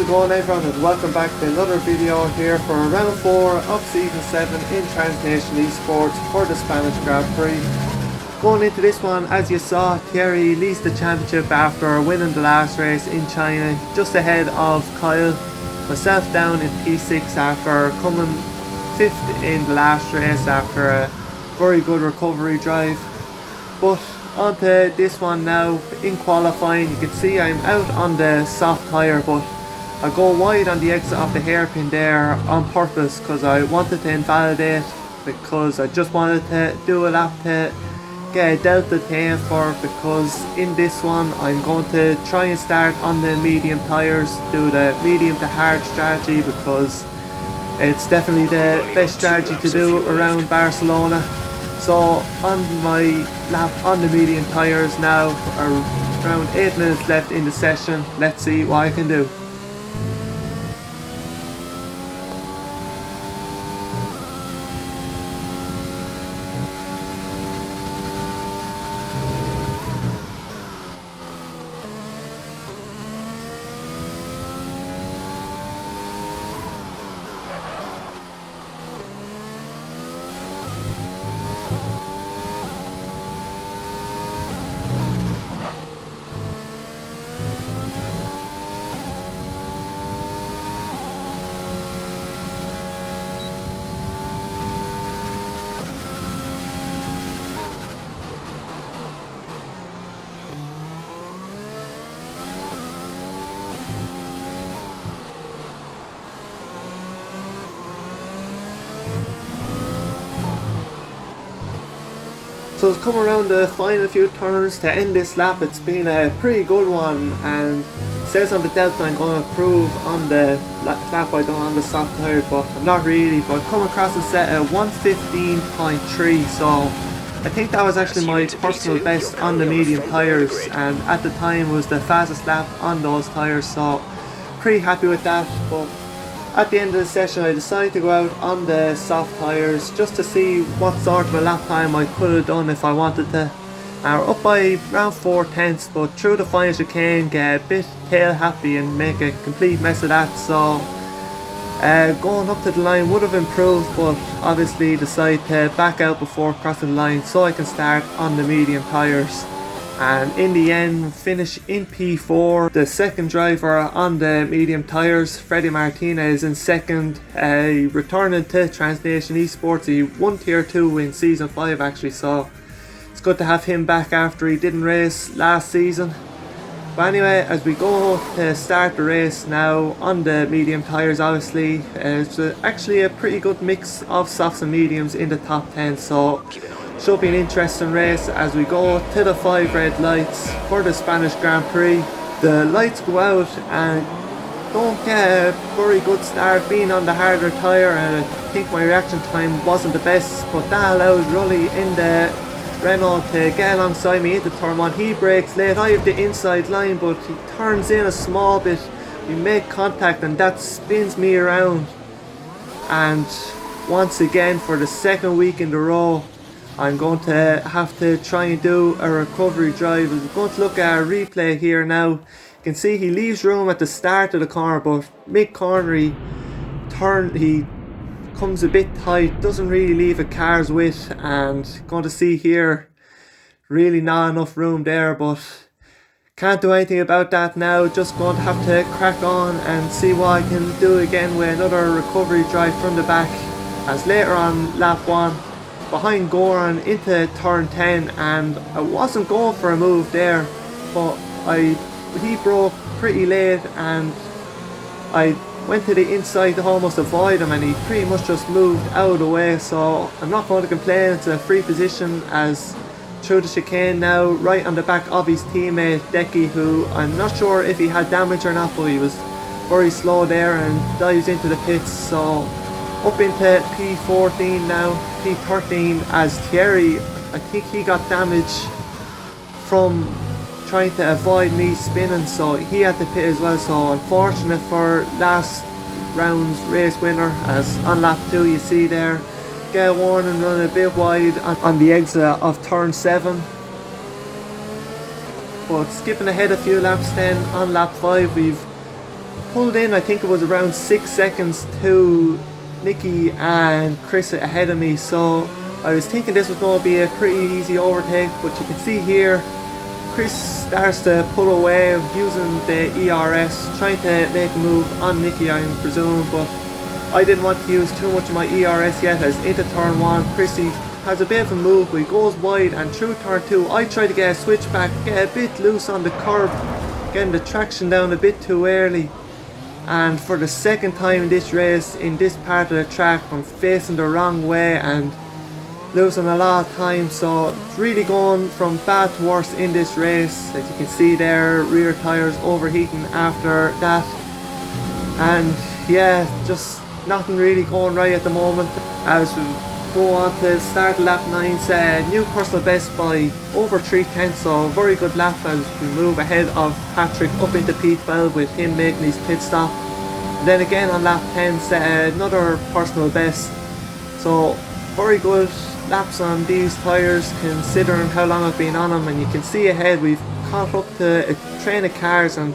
going everyone, and welcome back to another video here for round 4 of season 7 in TransNation eSports for the Spanish Grand Prix. Going into this one, as you saw, Thierry leads the championship after winning the last race in China, just ahead of Kyle. Myself down in P6 after coming 5th in the last race after a very good recovery drive. But onto this one now. In qualifying, you can see I'm out on the soft tyre, but I go wide on the exit of the hairpin there on purpose because I wanted to invalidate, because I just wanted to do a lap to get a Delta 10 for, because in this one I'm going to try and start on the medium tyres, do the medium to hard strategy, because it's definitely the best strategy to do around Barcelona. So on my lap on the medium tyres now, around 8 minutes left in the session. Let's see what I can do. So it's come around the final few turns to end this lap. It's been a pretty good one, and it says on the Delta I'm going to improve on the lap I done on the soft tyre, but I'm not really. But I've come across a set at 1:15.3, so I think that was actually my personal best on the medium tyres, and at the time was the fastest lap on those tyres, so pretty happy with that. But at the end of the session I decided to go out on the soft tyres just to see what sort of a lap time I could have done if I wanted to. Now we're up by around 4/10, but through the finals you can get a bit tail happy and make a complete mess of that, so going up to the line would have improved, but obviously decided to back out before crossing the line so I can start on the medium tyres. And in the end, finish in P4, the second driver on the medium tyres. Freddie Martinez in second, returning to TransNation eSports. He won Tier 2 in Season 5 actually, so it's good to have him back after he didn't race last season. But anyway, as we go to start the race now on the medium tyres, obviously, it's actually a pretty good mix of softs and mediums in the top 10, so should be an interesting race as we go to the 5 red lights for the Spanish Grand Prix. The lights go out and don't get a very good start being on the harder tyre, and I think my reaction time wasn't the best, but that allowed Rulli in the Renault to get alongside me into turn 1. He brakes late, I have the inside line, but he turns in a small bit. We make contact and that spins me around, and once again for the second week in a row I'm going to have to try and do a recovery drive. We're going to look at a replay here now. You can see he leaves room at the start of the corner, but mid-corner he comes a bit tight, doesn't really leave a car's width, and going to see here really not enough room there, but can't do anything about that now. Just going to have to crack on and see what I can do again with another recovery drive from the back, as later on lap 1 behind Goran into turn 10, and I wasn't going for a move there, but he broke pretty late and I went to the inside to almost avoid him, and he pretty much just moved out of the way, so I'm not going to complain. It's a free position as through the chicane now, right on the back of his teammate Decky, who I'm not sure if he had damage or not, but he was very slow there and dives into the pits. So up into P14 now, P13 as Thierry, I think he got damage from trying to avoid me spinning, so he had to pit as well. So unfortunate for last round's race winner, as on lap 2 you see there, get a warning, run a bit wide on the exit of turn 7. But skipping ahead a few laps then, on lap 5 we've pulled in, I think it was around 6 seconds to Nicky and Chris ahead of me, so I was thinking this was going to be a pretty easy overtake, but you can see here Chris starts to pull away using the ERS, trying to make a move on Nicky, I presume, but I didn't want to use too much of my ERS yet, as into turn 1 Chrissy has a bit of a move, but he goes wide, and through turn 2 I try to get a switchback, get a bit loose on the curb, getting the traction down a bit too early, and for the second time in this race, in this part of the track, I'm facing the wrong way and losing a lot of time, so it's really going from bad to worse in this race. As you can see there, rear tyres overheating after that, and yeah, just nothing really going right at the moment. As we go on to start lap 9, new personal best by over 3/10, so very good lap as we move ahead of Patrick up into P12 with him making his pit stop. And then again on lap 10, set another personal best, so very good laps on these tyres considering how long I've been on them. And you can see ahead we've caught up to a train of cars, and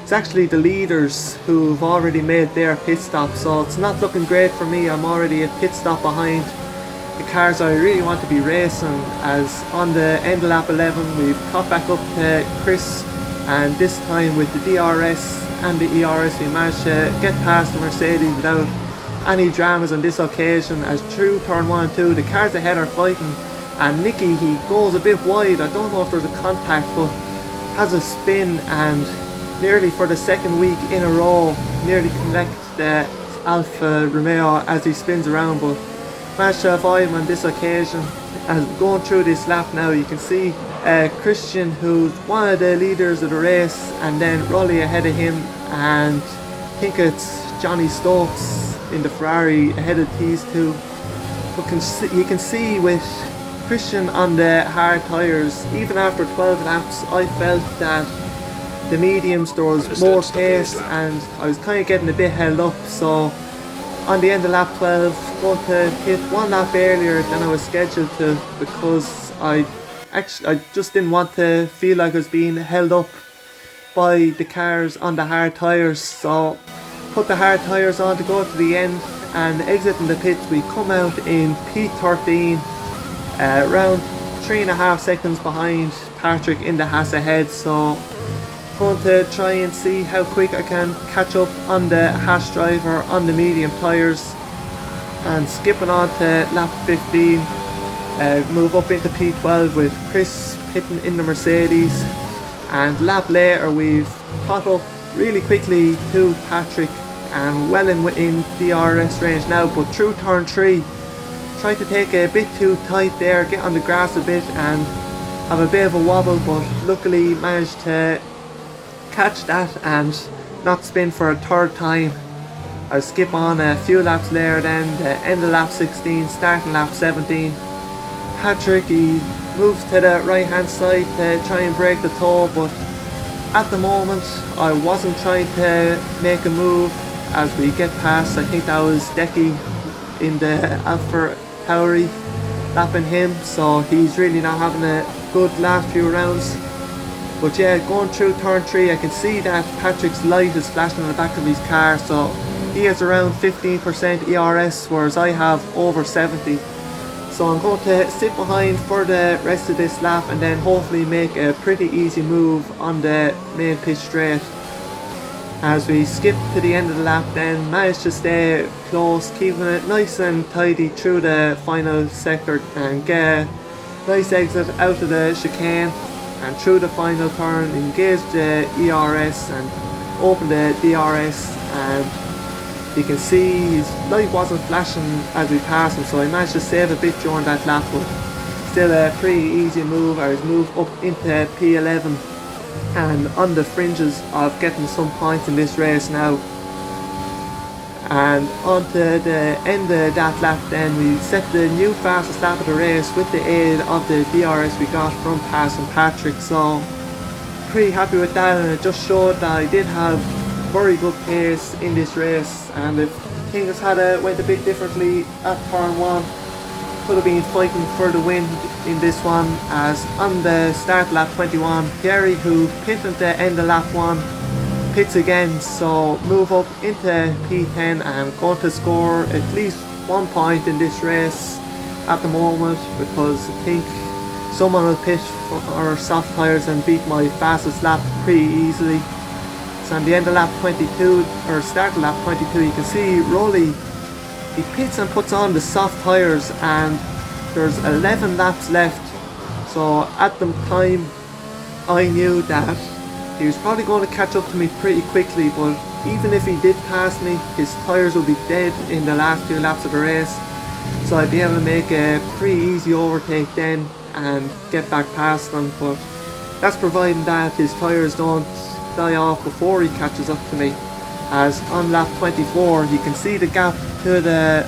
it's actually the leaders who've already made their pit stop, so it's not looking great for me. I'm already a pit stop behind the cars I really want to be racing, as on the end of lap 11 we've caught back up to Chris, and this time with the DRS and the ERS we managed to get past the Mercedes without any dramas on this occasion. As through turn 1 and 2 the cars ahead are fighting, and Nicky, he goes a bit wide. I don't know if there's a contact, but has a spin, and nearly for the second week in a row nearly connect the Alfa Romeo as he spins around, but managed to avoid him on this occasion. As going through this lap now, you can see Christian, who's one of the leaders of the race, and then Rolly ahead of him, and I think it's Johnny Stokes in the Ferrari ahead of these two. But you can see with Christian on the hard tyres, even after 12 laps I felt that the mediums there was more pace, and I was kind of getting a bit held up, so on the end of lap 12 going to hit one lap earlier than I was scheduled to, because I just didn't want to feel like I was being held up by the cars on the hard tyres, so put the hard tyres on to go to the end, and exiting the pits we come out in P13, around 3.5 seconds behind Patrick in the Haas ahead, so going to try and see how quick I can catch up on the Haas driver on the medium tyres. And skipping on to lap 15, move up into P12 with Chris pitting in the Mercedes, and lap later we've caught up really quickly to Patrick and well within the DRS range now, but through turn 3 tried to take a bit too tight there, get on the grass a bit and have a bit of a wobble, but luckily managed to catch that and not spin for a third time. I'll skip on a few laps later then, the end of lap 16, starting lap 17. Patrick, he moves to the right hand side to try and break the toe, but at the moment I wasn't trying to make a move as we get past, I think that was Decky in the Alfa Tauri lapping him, so he's really not having a good last few rounds. But yeah, going through turn 3 I can see that Patrick's light is flashing on the back of his car, so he has around 15% ERS whereas I have over 70. So I'm going to sit behind for the rest of this lap and then hopefully make a pretty easy move on the main pit straight. As we skip to the end of the lap then, managed to stay close, keeping it nice and tidy through the final sector and get a nice exit out of the chicane and through the final turn, engage the ERS and open the DRS, and you can see his light wasn't flashing as we passed him, so I managed to save a bit during that lap, but still a pretty easy move. I was moved up into P11 and on the fringes of getting some points in this race now. And on to the end of that lap then, we set the new fastest lap of the race with the aid of the DRS we got from passing Patrick, so pretty happy with that, and it just showed that I did have very good pace in this race, and if things had went a bit differently at turn 1, could have been fighting for the win in this one. As on the start lap 21, Gary, who pitted at the end of lap 1, pits again, so move up into P10 and going to score at least 1 point in this race at the moment, because I think someone will pit for soft tyres and beat my fastest lap pretty easily. So at the end of lap 22, or start of lap 22, you can see Rolly, he pits and puts on the soft tyres, and there's 11 laps left. So at the time I knew that he was probably going to catch up to me pretty quickly, but even if he did pass me, his tyres would be dead in the last 2 laps of the race. So I'd be able to make a pretty easy overtake then and get back past them, but that's providing that his tyres don't die off before he catches up to me. As on lap 24, you can see the gap to the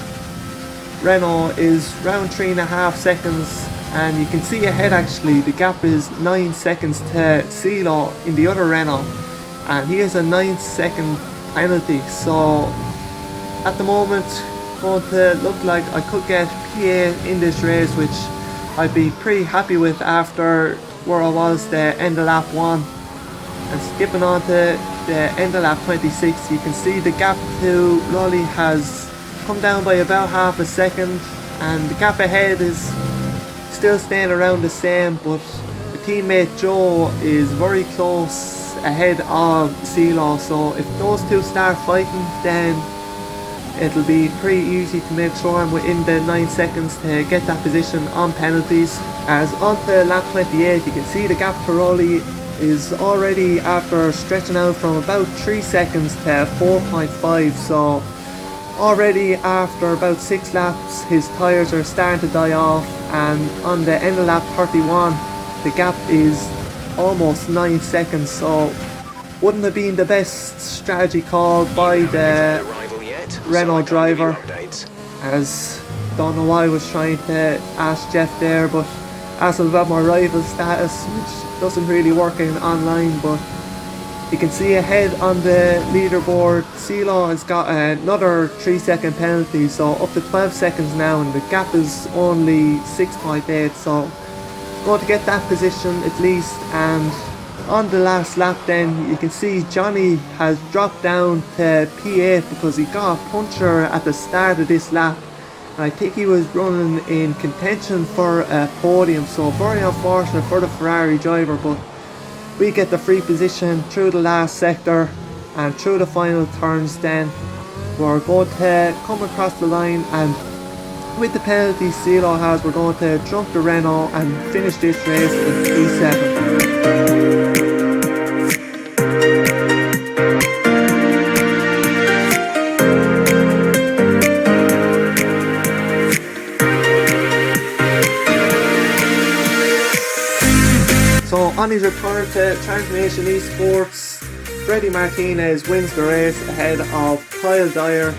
Renault is around 3.5 seconds, and you can see ahead actually the gap is 9 seconds to CeeLo in the other Renault, and he has a 9-second penalty. So at the moment going to look like I could get P8 in this race, which I'd be pretty happy with after where I was the end of lap 1. And skipping on to the end of lap 26, you can see the gap to Rolly has come down by about half a second, and the gap ahead is still staying around the same, but the teammate Joe is very close ahead of CeeLo. So if those two start fighting, then it'll be pretty easy to make sure I'm within the 9 seconds to get that position on penalties. As on to lap 28, you can see the gap to Rolly is already, after stretching out from about 3 seconds to 4.5, so already after about 6 laps his tyres are starting to die off, and on the end of lap 31 the gap is almost 9 seconds. So wouldn't have been the best strategy called by the Renault driver, as don't know why I was trying to ask Jeff there, but asking about my rival status, which doesn't really work in online. But you can see ahead on the leaderboard CeeLo has got another 3-second penalty, so up to 12 seconds now, and the gap is only 6.8, so going to get that position at least. And on the last lap then you can see Johnny has dropped down to P8 because he got a puncture at the start of this lap, and I think he was running in contention for a podium, so very unfortunate for the Ferrari driver. But we get the free position through the last sector, and through the final turns then we're going to come across the line, and with the penalty CeeLo has, we're going to jump the Renault and finish this race in P7. So on his return to TransNation eSports, Freddie Martinez wins the race ahead of Kyle Dyer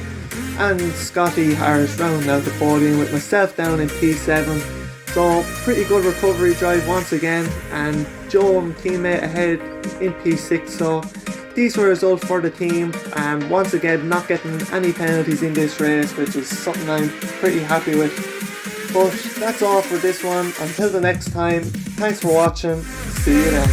and Scotty Harris rounding out the podium, with myself down in P7. So pretty good recovery drive once again, and Joe and teammate ahead in P6. So decent result for the team, and once again not getting any penalties in this race, which is something I'm pretty happy with. But that's all for this one. Until the next time, thanks for watching. See you then.